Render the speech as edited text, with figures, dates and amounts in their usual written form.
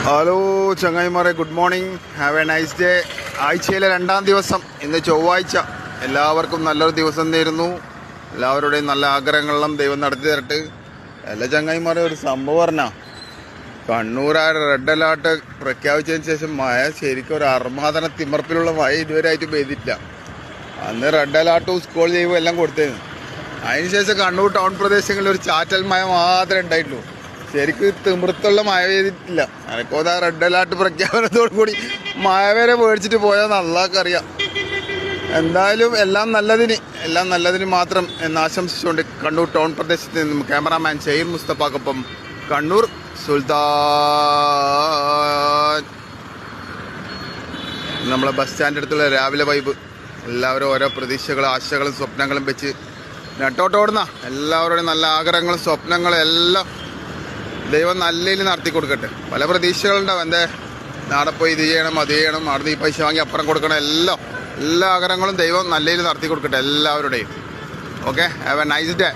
Hello ചങ്ങായിമാരെ, good morning, have a nice day. ആഴ്ചയിലെ 2-ാം ദിവസം, ഇന്ന് ചൊവ്വാഴ്ച. എല്ലാവർക്കും നല്ലൊരു ദിവസം നേരുന്നു. എല്ലാവരുടെയും നല്ല ആഗ്രഹങ്ങളെല്ലാം ദൈവം നടത്തി തരട്ടെ. എല്ലാ ചങ്ങായിമാരെ, ഒരു സംഭവം പറഞ്ഞാൽ കണ്ണൂരായ റെഡ് അലേർട്ട് പ്രഖ്യാപിച്ചതിന് ശേഷം മഴ ശരിക്കും ഒരു അർമാദന തിമർപ്പിലുള്ള മഴ ഇതുവരെയായിട്ട് പെയ്തിട്ടില്ല. അന്ന് റെഡ് അലേർട്ടും സ്കൂൾ ലീവും എല്ലാം കൊടുത്തിരുന്നു. അതിനുശേഷം കണ്ണൂർ ടൗൺ പ്രദേശങ്ങളിൽ ഒരു ചാറ്റൽ മഴ മാത്രമേ ഉണ്ടായിട്ടുള്ളൂ. ശരിക്കും തിമിർത്തുള്ള മഴ പെയ്തിട്ടില്ല. എനക്കോതാ റെഡ് അലേർട്ട് പ്രഖ്യാപനത്തോടു കൂടി മഴ വരെ മേടിച്ചിട്ട് പോയാൽ നല്ലതറിയാം. എന്തായാലും എല്ലാം നല്ലതിന് മാത്രം എന്ന് ആശംസിച്ചുകൊണ്ട് കണ്ണൂർ ടൗൺ പ്രദേശത്ത് നിന്നും ക്യാമറാമാൻ ഷെയ്ർ മുസ്തഫാക്കൊപ്പം കണ്ണൂർ സുൽത്താൻ. നമ്മളെ ബസ് സ്റ്റാൻഡ് അടുത്തുള്ള രാവിലെ വൈബ്. എല്ലാവരും ഓരോ പ്രതീക്ഷകളും ആശകളും സ്വപ്നങ്ങളും വെച്ച് നെട്ടോട്ടോടുന്ന എല്ലാവരുടെയും നല്ല ആഗ്രഹങ്ങളും സ്വപ്നങ്ങളും എല്ലാം ദൈവം നല്ലതിൽ നടത്തി കൊടുക്കട്ടെ. പല പ്രതീക്ഷകളുണ്ടാവും. എൻ്റെ നാളെ പോയി ഇത് ചെയ്യണം, അത് ചെയ്യണം, അവിടെ ഈ പൈസ വാങ്ങി അപ്പുറം കൊടുക്കണം, എല്ലാ ആഗ്രഹങ്ങളും ദൈവം നല്ലതിൽ നടത്തി കൊടുക്കട്ടെ എല്ലാവരുടെയും. Okay, have a nice day.